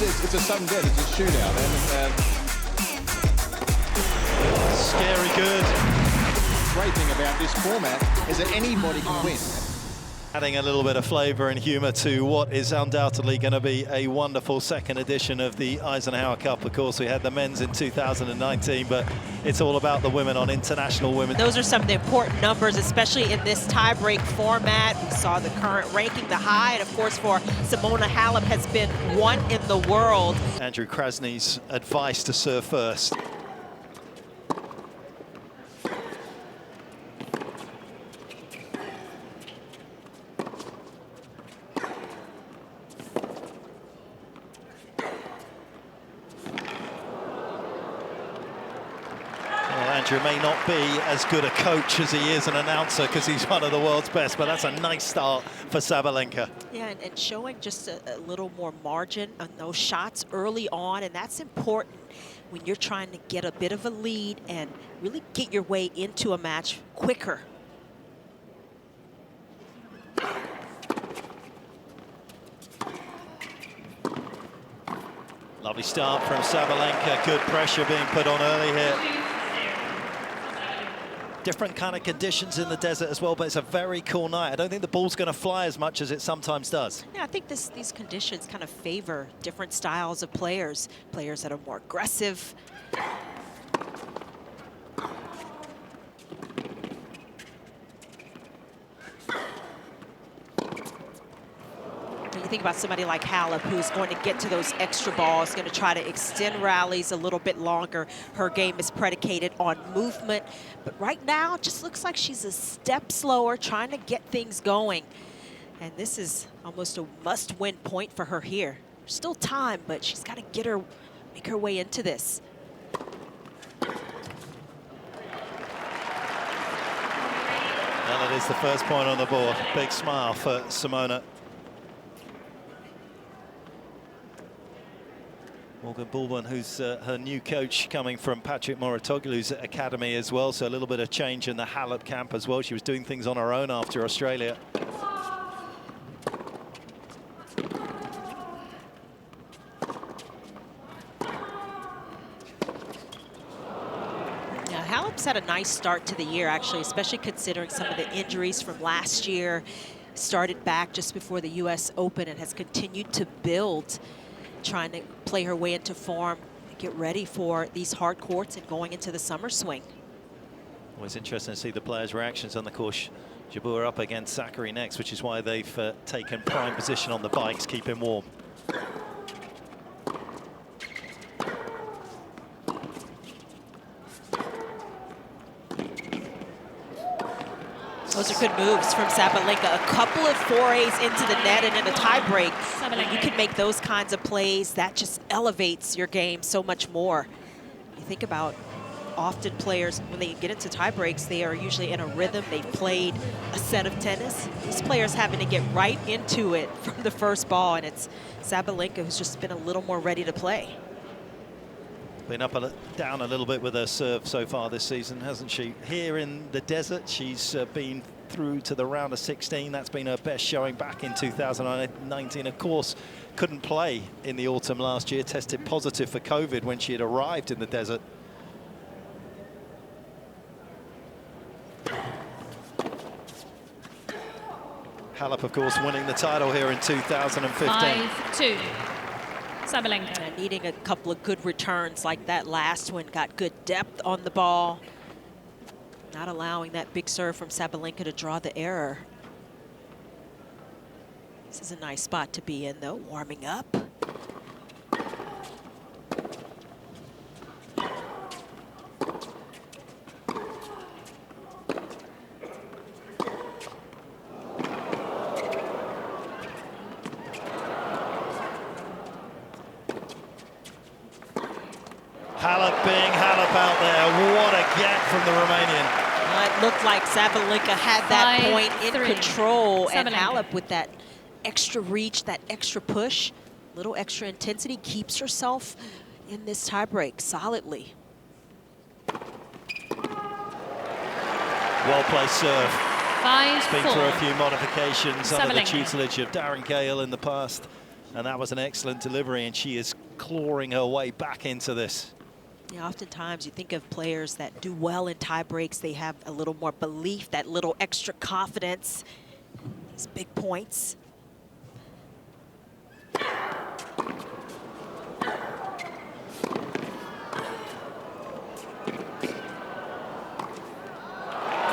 it's a sudden death. It's a shootout, and scary good. Great thing about this format is that anybody can win. Adding a little bit of flavour and humour to what is undoubtedly going to be a wonderful second edition of the Eisenhower Cup. Of course, we had the men's in 2019, but it's all about the women on International Women. Those are some of the important numbers, especially in this tie-break format. We saw the current ranking, the high, and of course for Simona Halep has been one in the world. Andrew Krasny's advice to serve first. Andrew may not be as good a coach as he is an announcer because he's one of the world's best, but that's a nice start for Sabalenka. Yeah, and showing just a little more margin on those shots early on, and that's important when you're trying to get a bit of a lead and really get your way into a match quicker. Lovely start from Sabalenka, good pressure being put on early here. Different kind of conditions in the desert as well, but it's a very cool night. I don't think the ball's going to fly as much as it sometimes does. Yeah, I think these conditions kind of favor different styles of players. Players that are more aggressive. When you think about somebody like Halep, who's going to get to those extra balls, going to try to extend rallies a little bit longer. Her game is predicated on movement. But right now, it just looks like she's a step slower, trying to get things going. And this is almost a must-win point for her here. There's still time, but she's got to make her way into this. And it is the first point on the board. Big smile for Simona. Morgan Bullman, who's her new coach, coming from Patrick Mouratoglou's academy as well, so a little bit of change in the Halep camp as well. She was doing things on her own after Australia. Yeah, Halep's had a nice start to the year, actually, especially considering some of the injuries from last year. Started back just before the U.S. Open and has continued to build, trying to play her way into form, get ready for these hard courts and going into the summer swing. Always interesting to see the players' reactions on the course. Jabeur up against Zachary next, which is why they've taken prime position on the bikes, keeping warm. Those are good moves from Sabalenka. A couple of forays into the net and in a tiebreak. You can make those kinds of plays. That just elevates your game so much more. You think about often players, when they get into tiebreaks, they are usually in a rhythm. They've played a set of tennis. These players having to get right into it from the first ball, and it's Sabalenka who's just been a little more ready to play. Been up down a little bit with her serve so far this season, hasn't she? Here in the desert, she's been through to the round of 16. That's been her best showing back in 2019. Of course, couldn't play in the autumn last year, tested positive for COVID when she had arrived in the desert. Halep, of course, winning the title here in 2015. 5-2. Sabalenka. And needing a couple of good returns like that last one. Got good depth on the ball. Not allowing that big serve from Sabalenka to draw the error. This is a nice spot to be in, though, warming up. Halep being Halep out there. What a get from the Romanian. It looked like Sabalenka had that point in control, and Halep with that extra reach, that extra push, little extra intensity, keeps herself in this tiebreak solidly. Well-placed serve. 5-4. It's been through a few modifications under the Sabalenka. tutelage of Darren Gale in the past. And that was an excellent delivery, and she is clawing her way back into this. Yeah, oftentimes you think of players that do well in tie breaks, they have a little more belief, that little extra confidence, these big points.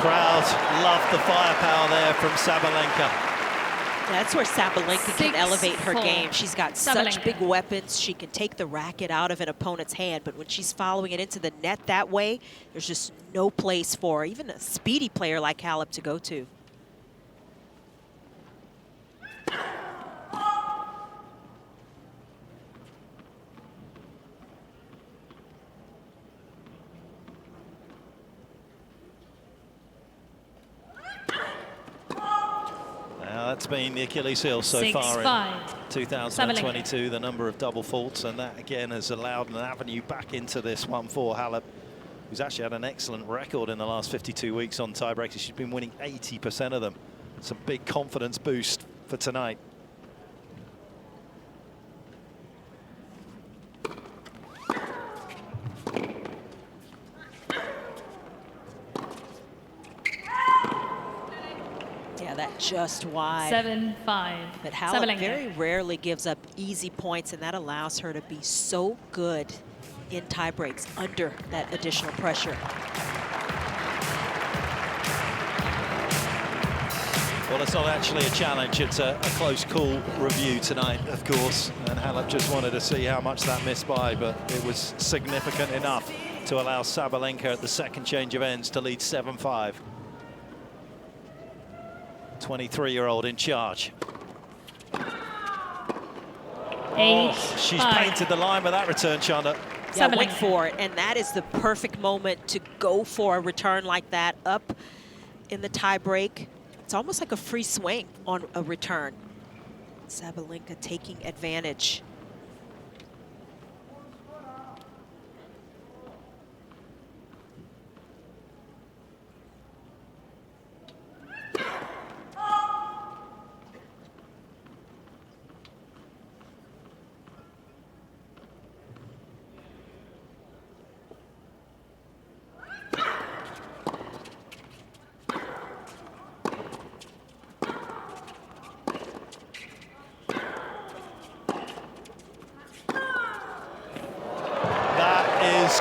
Crowd loved the firepower there from Sabalenka. That's where Sabalenka can elevate her 6-4. game. She's got Sabalenka. such big weapons. She can take the racket out of an opponent's hand, but when she's following it into the net that way, there's just no place for even a speedy player like Halep to go to. That's been the Achilles heel so far in 2022, the number of double faults, and that again has allowed an avenue back into this one for Halep, who's actually had an excellent record in the last 52 weeks on tiebreakers. She's been winning 80% of them. It's a big confidence boost for tonight. That just wide. 7-5. But Halep very rarely gives up easy points, and that allows her to be so good in tie breaks under that additional pressure. Well, it's not actually a challenge. It's a close call review tonight, of course. And Halep just wanted to see how much that missed by, but it was significant enough to allow Sabalenka at the second change of ends to lead 7-5. 23-year-old in charge. She's painted the line with that return, Chanda. Yeah, went for it, and that is the perfect moment to go for a return like that up in the tie break. It's almost like a free swing on a return. Sabalenka taking advantage.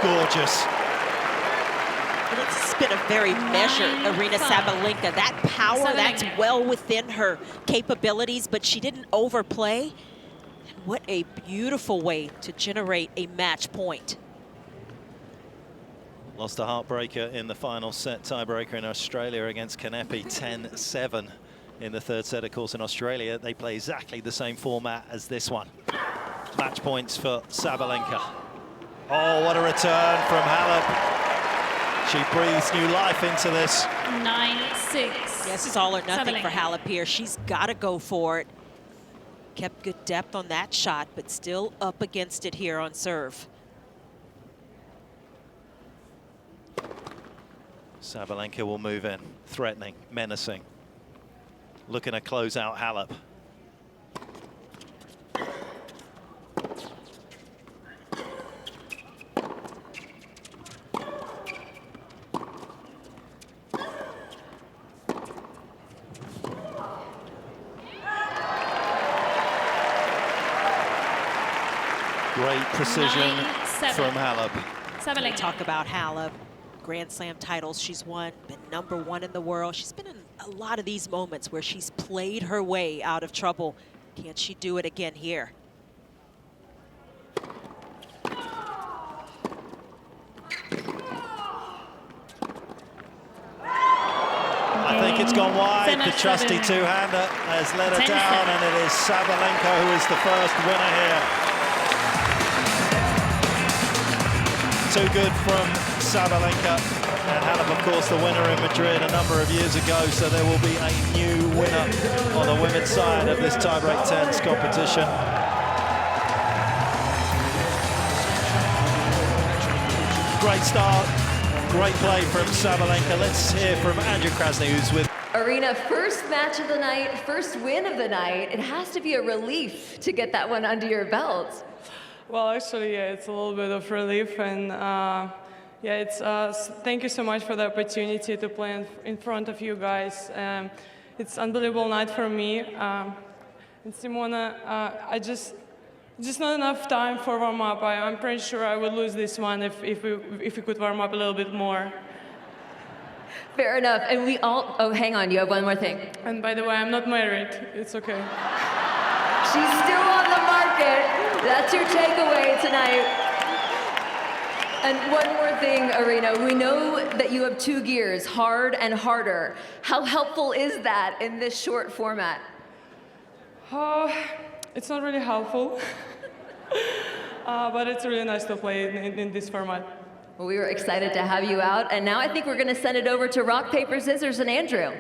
Gorgeous. And it's been a very measured Aryna Sabalenka. That power, that's well within her capabilities, but she didn't overplay. And what a beautiful way to generate a match point. Lost a heartbreaker in the final set tiebreaker in Australia against Kanepi, 10-7 in the third set. Of course, in Australia, they play exactly the same format as this one. Match points for Sabalenka. Oh, what a return from Halep. She breathes new life into this. 9-6. This is all or nothing for Halep here. She's got to go for it. Kept good depth on that shot, but still up against it here on serve. Sabalenka will move in, threatening, menacing. Looking to close out Halep. Great precision from Halep. We talk about Halep, Grand Slam titles she's won, been #1 in the world. She's been in a lot of these moments where she's played her way out of trouble. Can she do it again here? I think it's gone wide. The trusty two-hander has let her down, and it is Sabalenka who is the first winner here. Too good from Sabalenka. And Halep, of course, the winner in Madrid a number of years ago, so there will be a new winner on the women's side of this tiebreak 10s competition. Great start, great play from Sabalenka. Let's hear from Andrew Krasny, who's with Aryna Aryna, first match of the night, first win of the night. It has to be a relief to get that one under your belt. Well, actually, yeah, it's a little bit of relief, and yeah, it's thank you so much for the opportunity to play in front of you guys. It's an unbelievable night for me. And Simona, I just not enough time for warm up. I'm pretty sure I would lose this one if we could warm up a little bit more. Fair enough. And we all, oh, hang on, you have one more thing. And by the way, I'm not married. It's okay. She's still on the market. That's your takeaway tonight. And one more thing, Aryna. We know that you have 2 gears, hard and harder. How helpful is that in this short format? It's not really helpful, but it's really nice to play in this format. Well, we were excited to have you out, and now I think we're going to send it over to rock, paper, scissors, and Andrew.